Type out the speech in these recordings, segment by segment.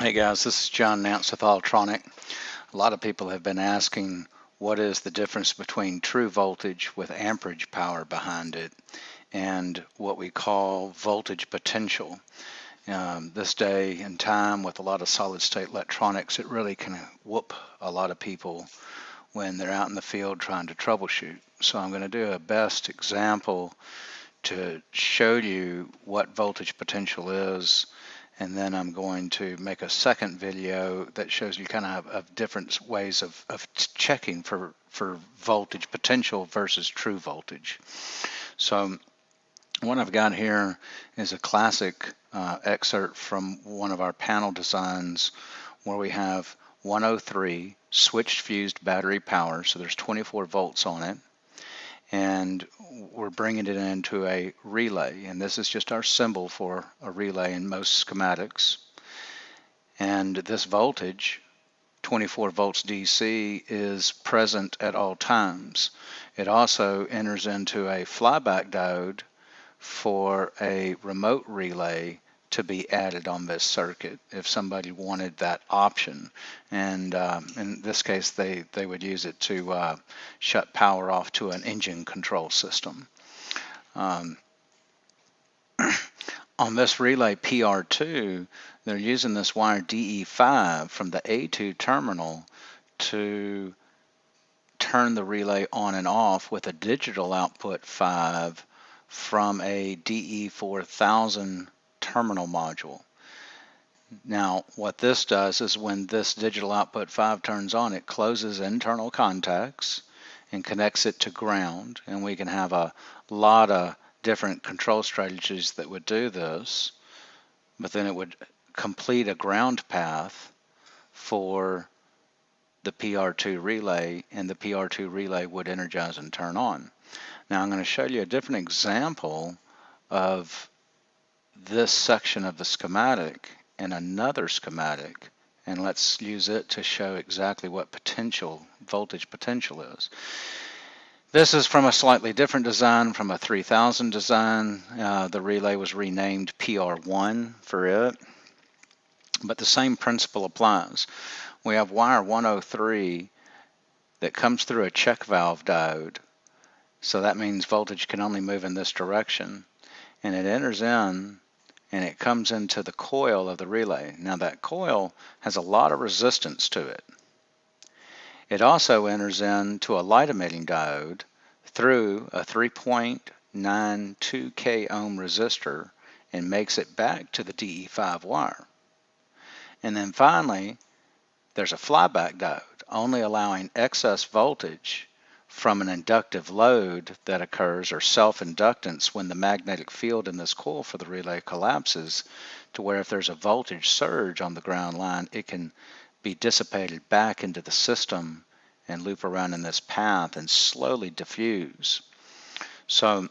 Hey guys, this is John Nance with Altronic. A lot of people have been asking what is the difference between true voltage with amperage power behind it and what we call voltage potential. This day and time with a lot of solid state electronics, it really can whoop a lot of people when they're out in the field trying to troubleshoot. So I'm going to do a best example to show you what voltage potential is, and then I'm going to make a second video that shows you kind of different ways of checking for voltage potential versus true voltage. So what I've got here is a classic excerpt from one of our panel designs where we have 103 switched fused battery power, so there's 24 volts on it, and we're bringing it into a relay, and this is just our symbol for a relay in most schematics. And this voltage, 24 volts DC, is present at all times. It also enters into a flyback diode for a remote relay to be added on this circuit if somebody wanted that option. And in this case, they would use it to shut power off to an engine control system. On this relay PR2, they're using this wire DE5 from the A2 terminal to turn the relay on and off with a digital output 5 from a DE4000 terminal module. Now, what this does is when this digital output 5 turns on, it closes internal contacts and connects it to ground, and we can have a lot of different control strategies that would do this, but then it would complete a ground path for the PR2 relay, and the PR2 relay would energize and turn on. Now I'm going to show you a different example of this section of the schematic in another schematic, and let's use it to show exactly what voltage potential is. This is from a slightly different design, from a 3000 design. The relay was renamed PR1 for it, but the same principle applies. We have wire 103 that comes through a check valve diode, so that means voltage can only move in this direction, and it enters in and it comes into the coil of the relay. Now that coil has a lot of resistance to it. It also enters into a light emitting diode through a 3.92K ohm resistor and makes it back to the DE5 wire. And then finally, there's a flyback diode, only allowing excess voltage from an inductive load that occurs, or self-inductance, when the magnetic field in this coil for the relay collapses, to where if there's a voltage surge on the ground line, it can be dissipated back into the system and loop around in this path and slowly diffuse. So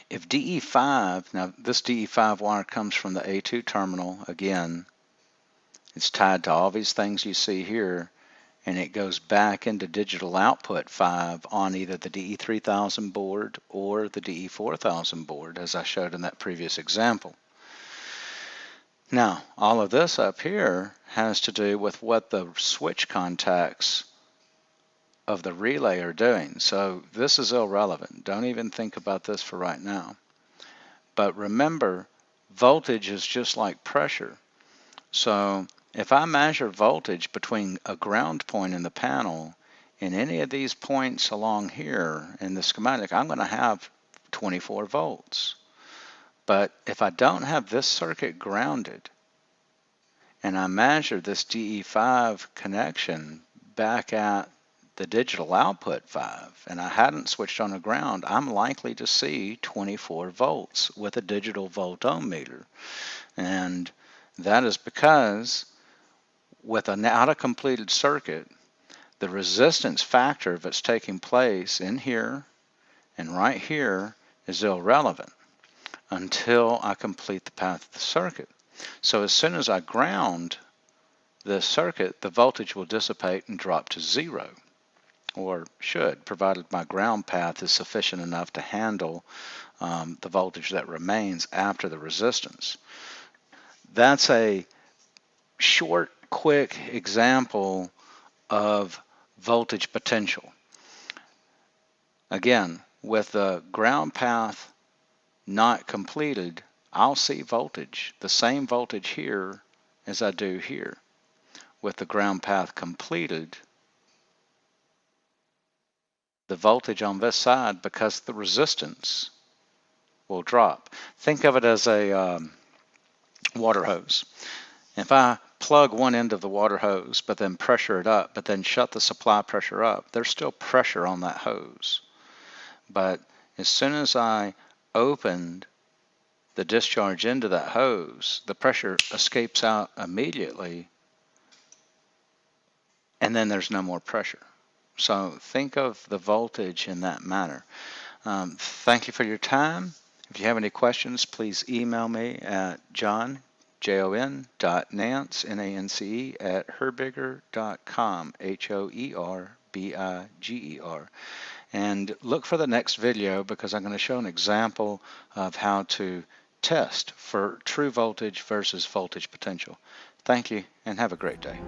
if DE5, now this DE5 wire comes from the A2 terminal, again, it's tied to all these things you see here, and it goes back into digital output 5 on either the DE3000 board or the DE4000 board, as I showed in that previous example. Now, all of this up here has to do with what the switch contacts of the relay are doing. So this is irrelevant. Don't even think about this for right now. But remember, voltage is just like pressure. So if I measure voltage between a ground point in the panel and any of these points along here in the schematic, I'm going to have 24 volts. But if I don't have this circuit grounded and I measure this DE5 connection back at the digital output 5 and I hadn't switched on the ground, I'm likely to see 24 volts with a digital volt ohm meter. And that is because with an out-of-completed circuit, the resistance factor that's taking place in here and right here is irrelevant until I complete the path of the circuit. So as soon as I ground this circuit, the voltage will dissipate and drop to 0, or should, provided my ground path is sufficient enough to handle the voltage that remains after the resistance. That's a short, quick example of voltage potential. Again, with the ground path not completed, I'll see voltage, the same voltage here as I do here. With the ground path completed, the voltage on this side, because the resistance will drop. Think of it as a water hose. If I plug one end of the water hose, but then pressure it up, but then shut the supply pressure up, there's still pressure on that hose. But as soon as I opened the discharge into that hose, the pressure escapes out immediately, and then there's no more pressure. So think of the voltage in that manner. Thank you for your time. If you have any questions, please email me at jon.nance, N-A-N-C-E, at herbiger.com, H-O-E-R-B-I-G-E-R. And look for the next video because I'm going to show an example of how to test for true voltage versus voltage potential. Thank you and have a great day.